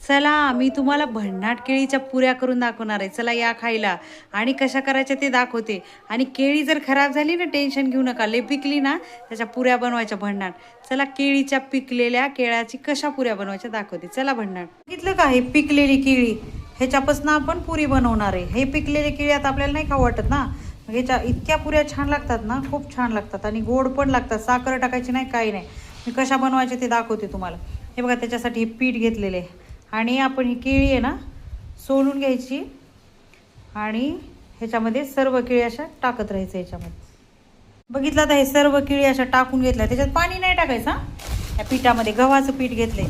चला मी तुम्हाला भन्नाट केळीच्या पुऱ्या करून दाखवणार आहे. चला या खायला. आणि कशा करायच्या ते दाखवते. आणि केळी जर खराब झाली ना, टेन्शन घेऊ नका, लय पिकली ना त्याच्या पुऱ्या बनवायच्या भन्नाट. चला केळीच्या पिकलेल्या केळ्याची कशा पुऱ्या बनवायच्या दाखवते. चला भन्नाट. बघितलं का, हे पिकलेली केळी, ह्याच्यापासून आपण पुरी बनवणार आहे. हे पिकलेले केळी आता आपल्याला नाही खाऊ वाटत ना, मग ह्याच्या इतक्या पुऱ्या छान लागतात ना, खूप छान लागतात आणि गोड पण लागतात. साखर टाकायची नाही, काही नाही. मी कशा बनवायचे ते दाखवते तुम्हाला. हे बघा, त्याच्यासाठी हे पीठ घेतलेले आहे आणि आपण ही केळी आहे ना सोलून घ्यायची आणि ह्याच्यामध्ये सर्व केळी अशा टाकत राहायचं ह्याच्यामध्ये. बघितलं आता, हे सर्व केळी अशा टाकून घेतल्या. त्याच्यात पाणी नाही टाकायचं. या पिठामध्ये गव्हाचं पीठ घेतलंय.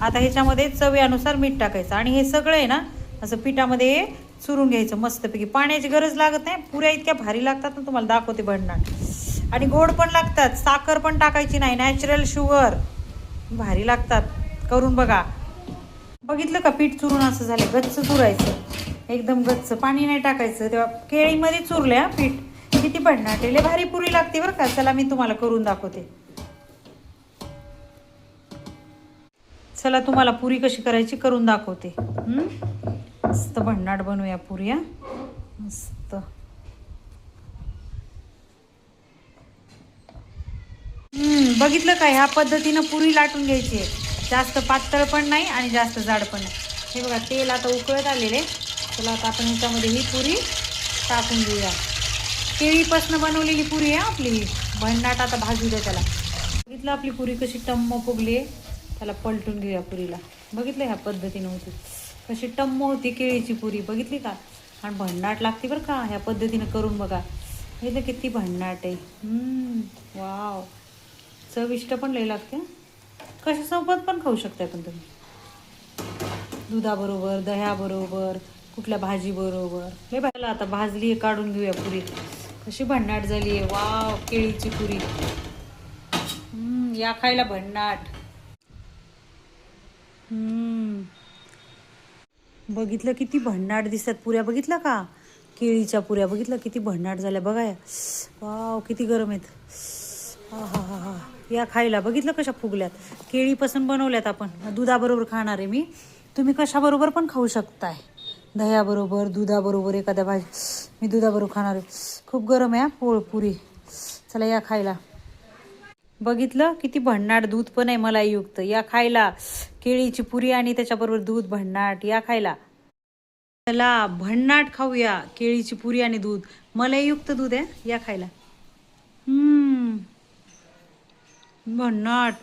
आता ह्याच्यामध्ये चवीनुसार मीठ टाकायचं आणि हे सगळं आहे ना असं पिठामध्ये चुरून घ्यायचं मस्तपैकी. पाण्याची गरज लागत नाही. पुऱ्या इतक्या भारी लागतात ना, तुम्हाला दाखवते भन्नाट. आणि गोड पण लागतात. साखर पण टाकायची नाही, नॅचरल शुगर. भारी लागतात, करून बघा. बघितलं का, पीठ चुरून असं झालं, गच्च चुरायचं, एकदम गच्च. पाणी नाही टाकायचं. तेव्हा केळीमध्ये चुरल्या पीठ. किती भन्नाट आहे, लय भारी पुरी लागते बरं का. चला मी तुम्हाला करून दाखवते. चला तुम्हाला पुरी कशी करायची करून दाखवते. मस्त भन्नाट बनवूया पुरी. मस्त. बघितलं का, ह्या पद्धतीनं पुरी लाटून घ्यायची आहे. जास्त पातळ पण नाही आणि जास्त जाड पण नाही. हे बघा, तेल आता उकळत आलेले. चला आता आपण ह्याच्यामध्ये ही पुरी टाकून घेऊया. केळीपासून बनवलेली पुरी आहे आपली ही भन्नाट. आता भाजू द्या त्याला. बघितलं आपली पुरी कशी टम्म फुगली आहे. त्याला पलटून घेऊया पुरीला. बघितलं ह्या पद्धतीनं होती, कशी टम्म होती केळीची पुरी. बघितली का, आणि भन्नाट लागते बरं का. ह्या पद्धतीनं करून बघा. बघितलं किती भन्नाट आहे. वाव, चविष्ट पण लई लागते. कशासोबत पण खाऊ शकताय पण तुम्ही. दुधाबरोबर, दह्याबरोबर, कुठल्या भाजीबरोबर. लय भारी. आता भाजली, काढून घेऊया पुरी. कशी भन्नाट झाली आहे. वाव, केळीची पुरी. या खायला भन्नाट. बघितलं किती भन्नाट दिसतात पुऱ्या. बघितलं का, केळीच्या पुऱ्या. बघितलं किती भन्नाट झाल्या बघा या. वाव, किती गरम आहेत. हा हा हा हा. या खायला. बघितलं कशा फुगल्यात. केळीपासून बनवल्यात आपण. दुधाबरोबर खाणार आहे मी. तुम्ही कशाबरोबर पण खाऊ शकताय. दह्याबरोबर, दुधाबरोबर, एखाद्या भाजी. मी दुधाबरोबर खाणार आहे. खूप गरम आहे पोळ पुरी. चला या खायला. बघितलं किती भन्नाट. दूध पण आहे मलाईयुक्त. या खायला. केळीची पुरी आणि त्याच्याबरोबर दूध भन्नाट. या खायला. चला भन्नाट खाऊया. केळीची पुरी आणि दूध, मलाईयुक्त दूध आहे. या खायला. भन्नाट.